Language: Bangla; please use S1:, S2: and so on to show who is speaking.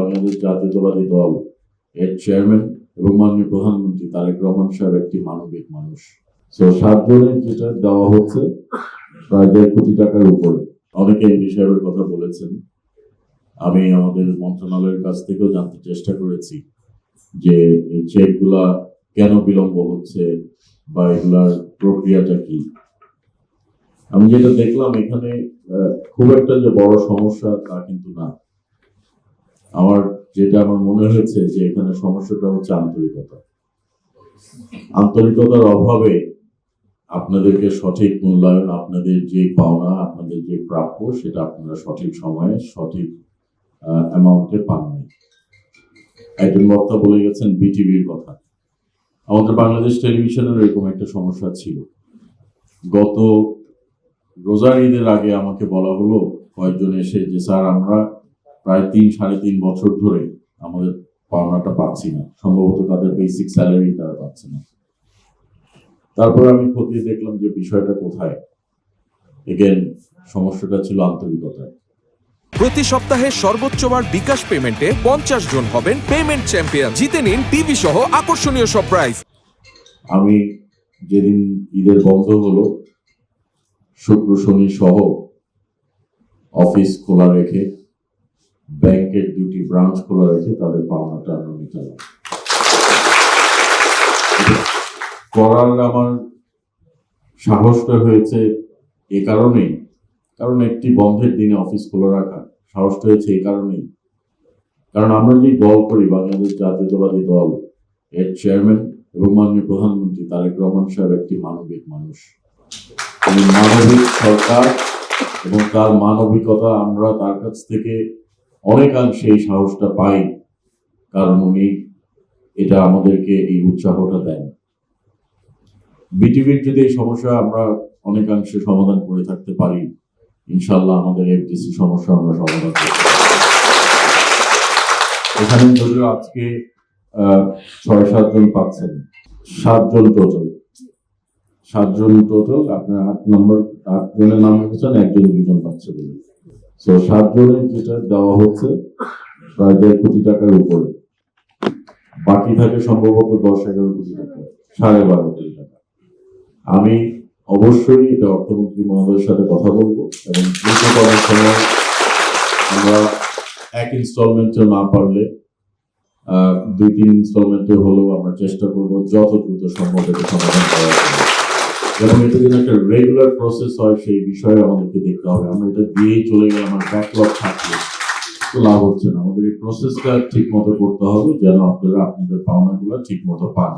S1: বাংলাদেশ জাতীয়তাবাদী দল এর চেয়ারম্যান এবং মাননীয় প্রধানমন্ত্রী তারেক রহমান সাহেব একটি মানবিক মানুষ। তো 7 জনের যেটা দেওয়া হচ্ছে প্রায় 1.5 কোটি টাকার উপরে। অনেকে এমপি সাহেবের কথা বলেছেন, আমি আমাদের মন্ত্রণালয়ের কাছ থেকেও জানতে চেষ্টা করেছি যে এই চেকগুলা কেন বিলম্ব হচ্ছে বা এগুলার প্রক্রিয়াটা কি। আমি যেটা দেখলাম এখানে খুব একটা যে বড় সমস্যা তা কিন্তু না। আমার মনে হয়েছে যে এখানে সমস্যাটা হচ্ছে আন্তরিকতার অভাবে আপনাদেরকে সঠিক মূল্যায়ন, আপনাদের যে পাওনা, আপনাদের যে প্রাপ্য সেটা আপনারা সঠিক সময়ে সঠিক অ্যামাউন্টে পাননি। একজন বক্তা বলে গেছেন বিটিভির কথা। আমাদের বাংলাদেশ টেলিভিশনের এরকম একটা সমস্যা ছিল। গত রোজার ঈদের আগে আমাকে বলা হলো কয়েকজন এসে যে স্যার আমরা প্রায় 3-3.5 বছর ধরে আমাদের পাওনাটা পাচ্ছি না, সম্ভবত তাদের বেসিক স্যালারি তারা পাচ্ছে না। তারপর আমি খতিয়ে দেখলাম যে বিষয়টা কোথায়। এগেন সমস্যাটা ছিল আন্তরিকতায়।
S2: প্রতি সপ্তাহে সর্বোচ্চ বার বিকাশ পেমেন্টে 50 জন হবেন পেমেন্ট চ্যাম্পিয়ন। জিতে নিন টিভি সহ আকর্ষণীয় সব প্রাইজ।
S1: আমি যেদিন ঈদের বন্ধ হলো শুক্র শনি সহ অফিস খোলা রেখে, ব্যাংকের 2টি ব্রাঞ্চ খোলা রেখে তাদের পাওনাটা আমরা মিটালাম। করার আমার সাহসটা হয়েছে এ কারণেই, কারণ একটি বন্ধের দিনে অফিস খোলা রাখা সাহসটা হয়েছে এই কারণেই, কারণ আমরা যে দল করি বাংলাদেশ জাতীয়তাবাদী দল এর চেয়ারম্যান এবং মাননীয় প্রধানমন্ত্রী তারেক রহমান সাহেব একটি মানবিক মানুষ। তিনি মানবিক সরকার এবং তার মানবিকতা আমরা তার কাছ থেকে অনেকাংশে এই সাহসটা পাই, কারণ উনি এটা আমাদেরকে এই উৎসাহটা দেন। বিটিভির যদি এই সমস্যা আমরা অনেকাংশে সমাধান করে থাকতে পারি, ইনশাল্লাহ আমাদের এফডিসি সমস্যা আমরা সমাধান করতে পারি। এখানে যদিও আজকে 6-7 জন পাচ্ছেন, 7 জন টোটাল আপনার 8 জনের নাম লিখেছেন, 1-2 জন পাচ্ছে বলে। তো 7 জনের যেটা দেওয়া হচ্ছে প্রায় 1.5 কোটি টাকার উপরে, বাকি থাকে সম্ভবত 10-11 কোটি টাকা, 12.5 কোটি টাকা। আমি অবশ্যই এটা অর্থমন্ত্রী মহোদয়ের সাথে কথা বলবো এবং দ্রুত করার সময় আমরা এক ইনস্টলমেন্টে না পারলে 2-3 ইনস্টলমেন্টে হলেও আমরা চেষ্টা করবো যত দ্রুত সম্ভব এটা সমাধান করার জন্য। এবং এটা যেন একটা রেগুলার প্রসেস হয় সেই বিষয়ে আমাদেরকে দেখতে হবে। আমরা এটা দিয়েই চলে গেলে আমার ব্যাকলগ থাকলে তো লাভ হচ্ছে না। আমাদের এই প্রসেসটা ঠিক মতো করতে হবে যেন আপনারা আপনাদের পাওনাগুলো ঠিক মতো পান।